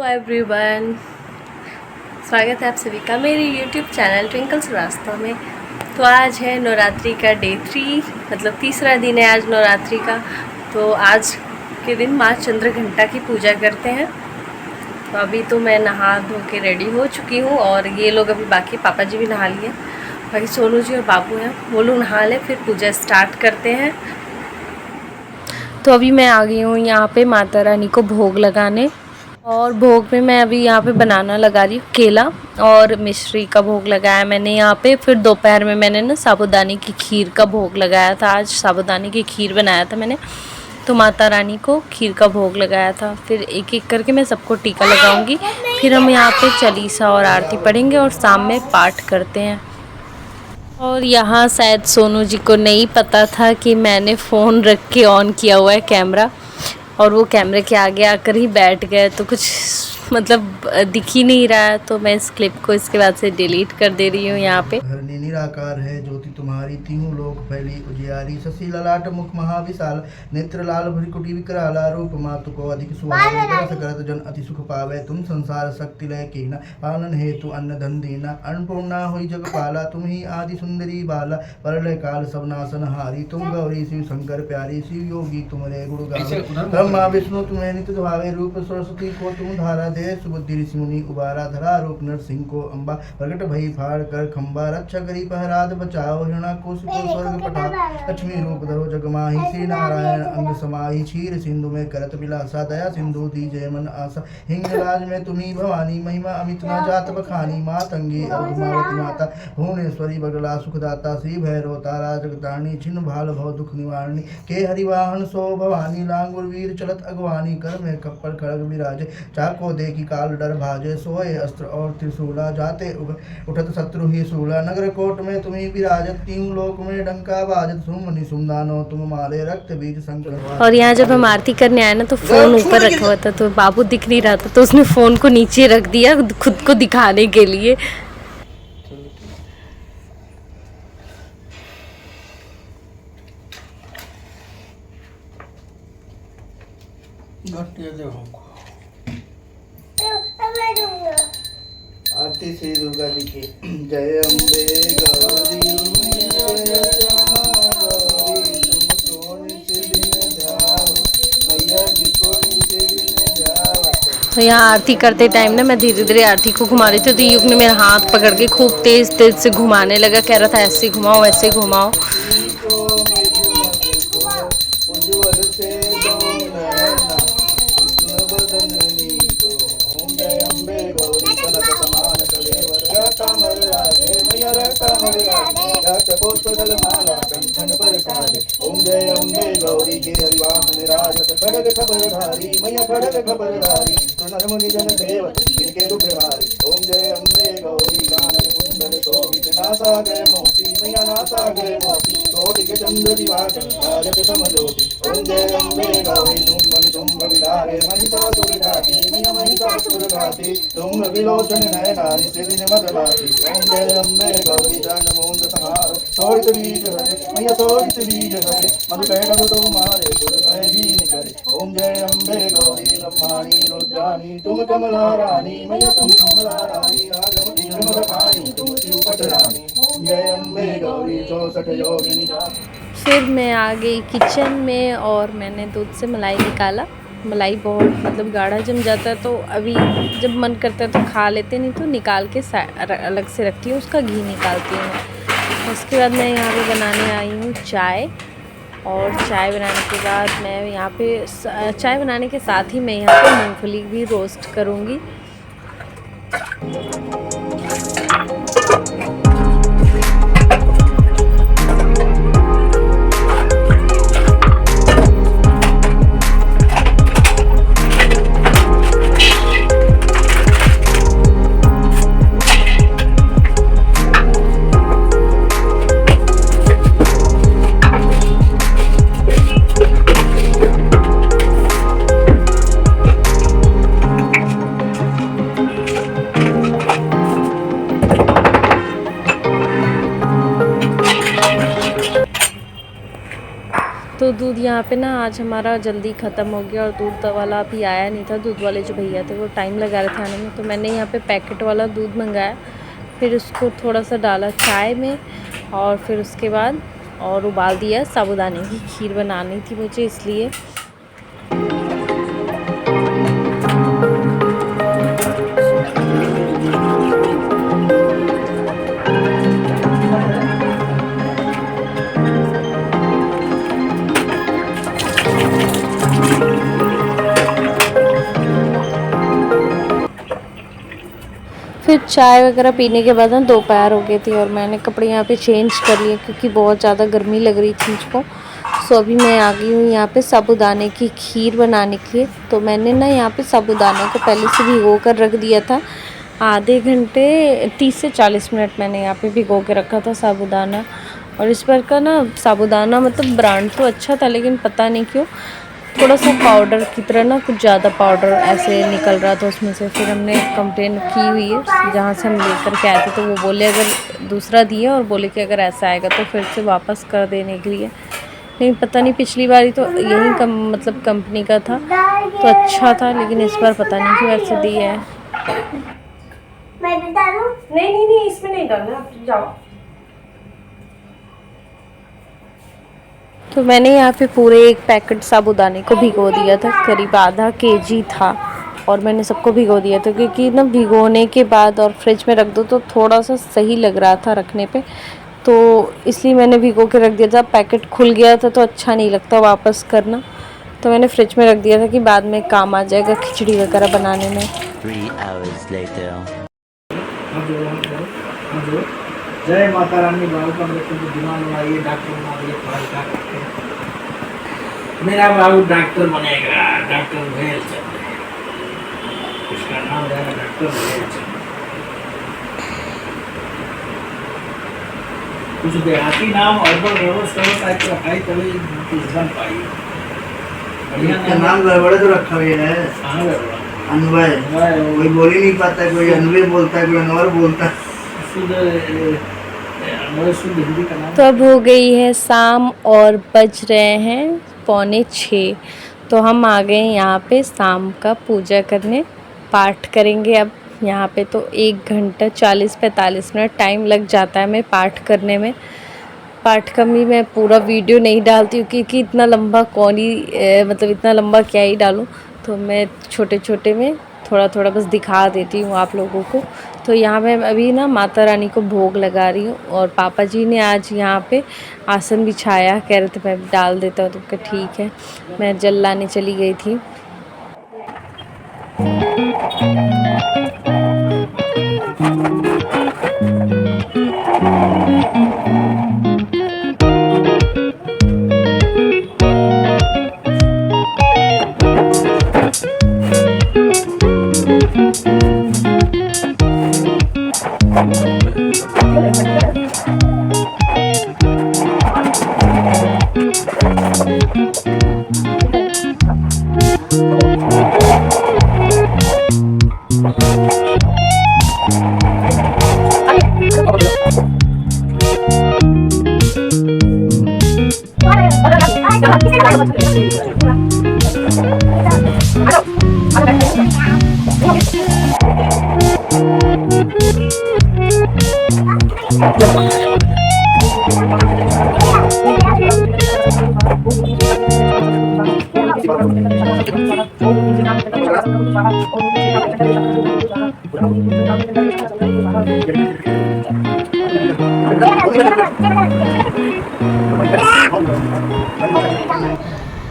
Everyone, स्वागत है आप सभी का मेरे यूट्यूब चैनल ट्विंकल श्रीवास्तव में। तो आज है नवरात्रि का डे 3, मतलब तीसरा दिन है आज नवरात्रि का। तो आज के दिन माँ चंद्रघंटा की पूजा करते हैं। तो अभी तो मैं नहा धो के रेडी हो चुकी हूँ और ये लोग अभी बाकी पापा जी भी नहा लिए, बाकी सोनू जी और बाबू हैं, वो लोग नहा लें फिर पूजा स्टार्ट करते हैं। तो अभी मैं आ गई हूँ यहाँ पे माता रानी को भोग लगाने, और भोग में मैं अभी यहाँ पे बनाना लगा रही हूँ। केला और मिश्री का भोग लगाया मैंने यहाँ पे। फिर दोपहर में मैंने ना साबूदाने की खीर का भोग लगाया था। आज साबूदाने की खीर बनाया था मैंने, तो माता रानी को खीर का भोग लगाया था। फिर एक एक करके मैं सबको टीका लगाऊंगी। फिर हम यहाँ पे चालीसा और आरती पढ़ेंगे और शाम में पाठ करते हैं। और यहाँ शायद सोनू जी को नहीं पता था कि मैंने फ़ोन रख के ऑन किया हुआ है कैमरा, और वो कैमरे के आगे आकर ही बैठ गए, तो कुछ मतलब दिख ही नहीं रहा है। तो मैं इस क्लिप को इसके बाद से डिलीट कर दे रही हूँ यहाँ पे। धरनी निराकार है ज्योति तुम्हारी, तीनों लोक फैली उजियारी। शशि ललाट मुख महाविशाल, नेत्र लाल भ्रिकुटी विकराला। रूप मातु को अधिक सुहावे, रस करत जन अति सुख पावे। तुम संसार शक्ति लय कीना, पालन हेतु अन्न धन दीना। अन्नपूर्णा हुई जगपाला, तुम ही आदि सुंदरी बाला। प्रलय काल सब नाशन हारी, तुम गौरी शिव शंकर प्यारी। शिव योगी तुम्हारे गुण गावे, ब्रह्मा विष्णु तुम्हें नित्य भावे। रूप सरस्वती को तुम धारा दे, सुबुद्धि ऋषि मुनि उबारा। धरा रूप नरसिंह को अम्बा, प्रकट भई फाड़ कर खम्बा। रक्षा करी पहराद बचाओ, हिरणाकुश को स्वर्ग पठाओ। लक्ष्मी रूप धरो जगमाही, श्री नारायण अंग समाही। क्षीर सिंधु में करत विलासा, दया सिंधु दीजय मन आशा। हिंगलाज में तुम्ही भवानी, महिमा अमित न जात बखानी। मातंगी अर्धमावती माता, भुवनेश्वरी बगला सुखदाता। श्री भैरव तारा जगतारणी, छिन्न भाल भव दुख निवारणी। के हरिवाहन सो भवानी, लांगुर वीर चलत अगवानी। कर में कप्पल खड़ग विराजे, चाको दे की काल डर भाजे। सोए अस्त्र और त्रिशूला, जाते उठत शत्रु ही सूला। नगर कोट में तुम्ही विराजत, तीन लोक में डंका बाजत। सुमनि सुमदानो तुम मारे, रक्त बीज संकट। और यहाँ जब हम आरती करने आए ना, तो फ़ोन ऊपर रखा हुआ था, तो बाबू दिख नहीं रहा था, तो उसने फ़ोन को नीचे रख दिया खुद को दिखाने के लिए। आरती श्री दुर्गा जी की। जय अम्बे गौरी जय श्यामा गौरी, तुम सोनी से दिन ध्याओ, मैया जी को नीचे दिन ध्याओ। तो यहाँ आरती करते टाइम ना मैं धीरे धीरे आरती को घुमा रही थी, तो युग ने मेरा हाथ पकड़ के खूब तेज तेज से घुमाने लगा, कह रहा था ऐसे घुमाओ वैसे घुमाओ। उज्ज्वल से ओम जय अम्बे गौरी के हरिवाहन राजत। खड़ग खबरधारी मैया खड़ग खबरधारी, नरमुनि जन देवत जिनके रूप हारी। ओम जय अम्बे गौरी गानन कुंडल शोभित, नासा गए मोती मैया नासा गए मोती। कोटि के चंद्र दिवाकर राजत समज्योति। ओम जय अम्बे गौरी तुम मणि तुम विलारे, महिषासुर घाती मैया महिषासुर घाती। तुम विलोचन नयना निशिन मदलाती। ओम जय अम्बे गौरी चंड मूंद संहार, तोड़ित बीज हरे मैया तोड़ित बीज हरे। मधुकैटभ तुम्हारे सुर भय हीन करे। ओम जय अम्बे गौरी ब्रह्माणी रुद्राणी, तुम कमला रानी मैया तुम कमला रानी। आगम दीर्घ मदपानी तुम शिवपट रानी। ओम जय अम्बे गौरी 64 योगिनी। फिर मैं आ गई किचन में और मैंने दूध से मलाई निकाला। मलाई बहुत मतलब गाढ़ा जम जाता है, तो अभी जब मन करता है तो खा लेते, नहीं तो निकाल के अलग से रखती हूँ, उसका घी निकालती हूँ। उसके बाद मैं यहाँ पे बनाने आई हूँ चाय, और चाय बनाने के बाद मैं यहाँ पे चाय बनाने के साथ ही मैं यहाँ पे मूंगफली भी रोस्ट करूँगी। दूध यहाँ पे ना आज हमारा जल्दी ख़त्म हो गया और दूध वाला अभी आया नहीं था। दूध वाले जो भैया थे वो टाइम लगा रहे थे आने में, तो मैंने यहाँ पे पैकेट वाला दूध मंगाया। फिर उसको थोड़ा सा डाला चाय में और फिर उसके बाद और उबाल दिया। साबूदाने की खीर बनानी थी मुझे, इसलिए। फिर चाय वगैरह पीने के बाद ना दोपहर हो गई थी और मैंने कपड़े यहाँ पे चेंज कर लिए क्योंकि बहुत ज़्यादा गर्मी लग रही थी मुझको। सो अभी मैं आ गई हूँ यहाँ पे साबूदाने की खीर बनाने के लिए। तो मैंने ना यहाँ पे साबूदाने को पहले से भिगो कर रख दिया था। आधे घंटे 30 से 40 मिनट मैंने यहाँ पे भिगो के रखा था साबूदाना। और इस बार का ना साबूदाना मतलब ब्रांड तो अच्छा था, लेकिन पता नहीं क्यों थोड़ा सा पाउडर की तरह ना कुछ ज़्यादा पाउडर ऐसे निकल रहा था उसमें से। फिर हमने कंप्लेन की हुई है जहाँ से हम लेकर के आए थे, तो वो बोले अगर दूसरा दिए और बोले कि अगर ऐसा आएगा तो फिर से वापस कर देने के लिए। नहीं पता नहीं, पिछली बारी तो यही मतलब कंपनी का था तो अच्छा था, लेकिन इस बार पता नहीं क्यों ऐसे दिया है। मैं भी डालूं? नहीं इसमें नहीं डालना, आप जाओ। तो मैंने यहाँ पे पूरे एक पैकेट साबूदाने को भिगो दिया था, करीब आधा केजी था और मैंने सबको भिगो दिया था क्योंकि ना भिगोने के बाद और फ्रिज में रख दो तो थोड़ा सा सही लग रहा था रखने पे, तो इसलिए मैंने भिगो के रख दिया था। पैकेट खुल गया था तो अच्छा नहीं लगता वापस करना, तो मैंने फ्रिज में रख दिया था कि बाद में काम आ जाएगा खिचड़ी वगैरह बनाने में। 3 hours later. जय माता रानी। बाबू का मृत्यु दिमाग बनाइए, डॉक्टर बनाइए, पढ़ाई करके मेरा बाबू डॉक्टर बनेगा, डॉक्टर भेलचंद। उसका नाम रहेगा डॉक्टर भेलचंद। कुछ देहाती नाम अर्बन व्यवस्था की रखाई तभी कुछ बन पाई। बढ़िया नाम गड़बड़े तो रखा हुआ है। कहाँ गड़बड़ा? अनवय। कोई बोल ही नहीं पाता है, कोई अनवय बोलता है, कोई अनवर बोलता है। तो अब हो गई है शाम और बज रहे हैं 5:45। तो हम आ गए यहाँ पे शाम का पूजा करने, पाठ करेंगे अब यहाँ पे। तो 1 घंटा 40-45 मिनट टाइम लग जाता है हमें पाठ करने में। पाठ का भी मैं पूरा वीडियो नहीं डालती हूँ क्योंकि इतना लंबा कौन ही मतलब इतना लंबा क्या ही डालूँ, तो मैं छोटे छोटे में थोड़ा थोड़ा बस दिखा देती हूँ आप लोगों को। तो यहाँ मैं अभी ना माता रानी को भोग लगा रही हूँ और पापा जी ने आज यहाँ पे आसन बिछाया, कह रहे थे मैं डाल देता हूँ, तो क्या ठीक है। मैं जल लाने चली गई थी।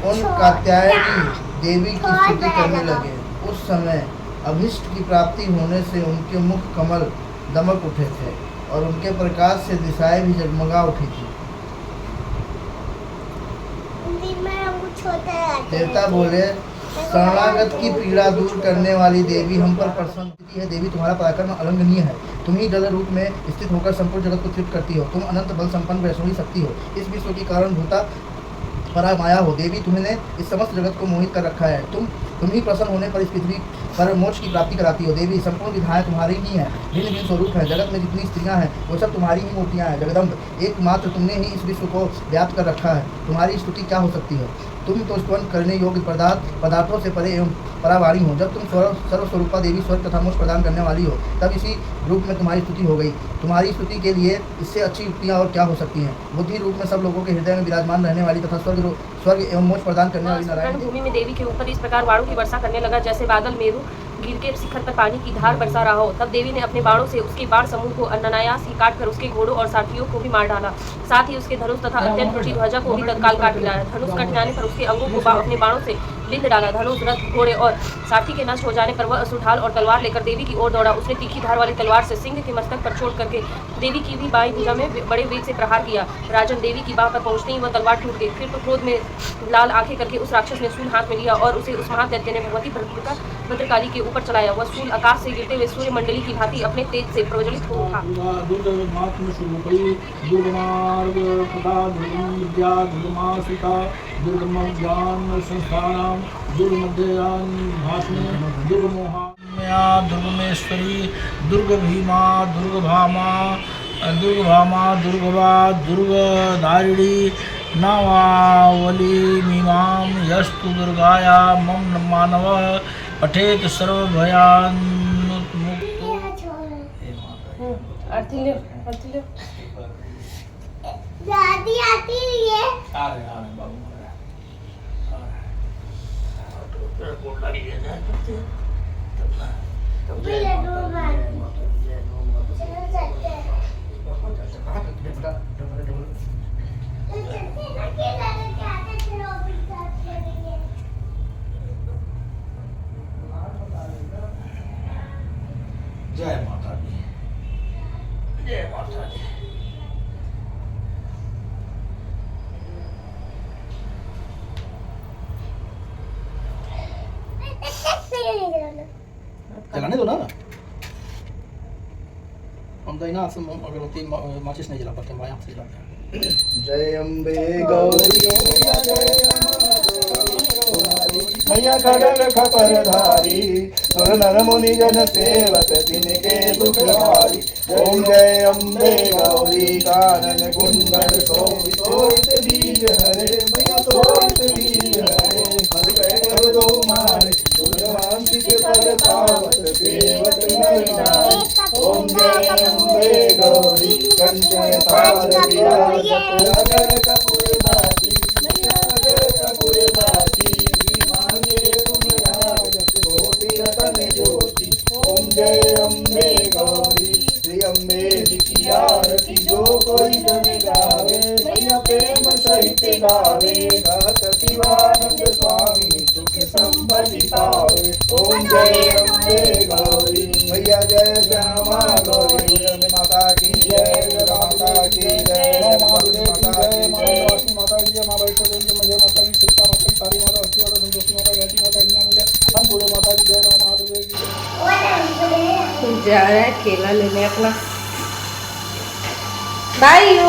उन कात्यायनी देवी की स्तुति करने लगे। उस समय अभिष्ट की प्राप्ति होने से उनके मुख कमल दमक उठे थे और उनके प्रकाश से दिशाएं भी जगमगा उठी थी। देवता बोले, शरणागत की पीड़ा दूर करने वाली देवी हम पर प्रसन्न है। देवी तुम्हारा पराक्रम अलंघनीय है। तुम ही जल रूप में स्थित होकर संपूर्ण जगत को तृप्त करती हो। तुम अनंत बल संपन्न वैष्णवी शक्ति हो। इस विश्व की कारण भूता परा माया हो। देवी तुमने इस समस्त जगत को मोहित कर रखा है। तुम ही प्रसन्न होने पर इस पृथ्वी पर मोक्ष की प्राप्ति कराती हो। देवी संपूर्ण विधाएं तुम्हारी ही हैं, भिन्न भिन्न स्वरूप हैं। जगत में जितनी स्त्रियां हैं वो सब तुम्हारी ही मूर्तियां हैं। जगदम्ब एकमात्र तुमने ही इस विश्व को व्याप्त कर रखा है। तुम्हारी स्तुति क्या हो सकती है। तुम तो स्तवन करने योग्य पदार्थों से परे एवं परावाणी हो। जब तुम सर्वस्वरूपा देवी स्वर्ग तथा मोक्ष प्रदान करने वाली हो तब इसी रूप में तुम्हारी स्तुति हो गई। तुम्हारी स्तुति के लिए इससे अच्छी युक्तियाँ और क्या हो सकती हैं। बुद्धि रूप में सब लोगों के हृदय में विराजमान रहने वाली तथा स्वर्ग एवं मोक्ष प्रदान करने वाली नारायण भूमि में देवी के ऊपर इस प्रकार बाणों की वर्षा करने लगा जैसे बादल मेरू गिर के शिखर पर पानी की धार बरसा रहा हो। तब देवी ने अपने बाणों से उसके बाण समूह को अनायास ही काट कर उसके घोड़ों और सारथियों को भी मार डाला। साथ ही उसके धनुष तथा अत्यंत ऊंची ध्वजा को भी तत्काल काट गिराया। धनुष कट जाने पर उसके अंगों को अपने बाणों से बिंद डाला। धनुष, रथ, घोड़े और सारथी के नष्ट हो जाने पर वह असुर ढाल और तलवार लेकर देवी की ओर दौड़ा। उसने तीखी धार वाली तलवार से सिंह के मस्तक पर छोड़ करके देवी की भी बाईं भुजा में बड़े वेग से प्रहार किया। राजन, देवी की बाह पर पहुंचते ही वह तलवार टूट गई। फिर तो क्रोध में लाल आंखें करके उस राक्षस ने सूल हाथ में लिया और उसे उस महादैत्य ने भगवती भद्रकाली के ऊपर चलाया। वह सूल आकाश से गिरते हुए सूर्य मंडली की भांति अपने तेज से प्रज्वलित हो उठा। दुर्गमेश्वरी, दुर्ग भीमा, दुर्ग भामा, दुर्गवा, दुर्गदारिणी, नावावली मीमां यस्तु दुर्गाया मम मानवः पठेत सर्वभयान्मुक्तो। दादी आती है। जय माता दी, जय माता दी। जलाने दो ना। हम दाइना से अगरबत्ती माचिस नहीं जला पाते, हम यहाँ से जलाते हैं। जय अम्बे गौरी मैया खड़ग खपरधारी, सुर नर मुनि जन सेवक तिनके दुख हारी। ओम जय अम्बे गौरी कानन कुंडल शोभित बीज हरे, मैया शोभित बीज हरे। फल कह दो मारे दुर्गांति के पर पावत सेवक नर नारी। ओम जय अम्बे गौरी कंचन थाल विराजत अगर कपूर बाती, मैया अगर कपूर बाती। ओम जय अम्बे गौरी, श्री अम्बे जी की आरती जो कोई जन गावे, मैया प्रेम सहित गावे। गात शिवानंद स्वामी सुख संपत्ति पावे। ओम जय अम्बे गौरी, मैया जय श्यामा गौरी। माता की जय, माता की जय, माता की जय, माता की जय, माँ वैष्णो देवी मैया माता की, सीता माता की, सारी माता, हस्ती माता, संतोषी माता, गायत्री माता, गीता मैया, अन्नपूर्णा माता की जय, महादेव की जय। जा रहा है केला लेने अपना। Bye you.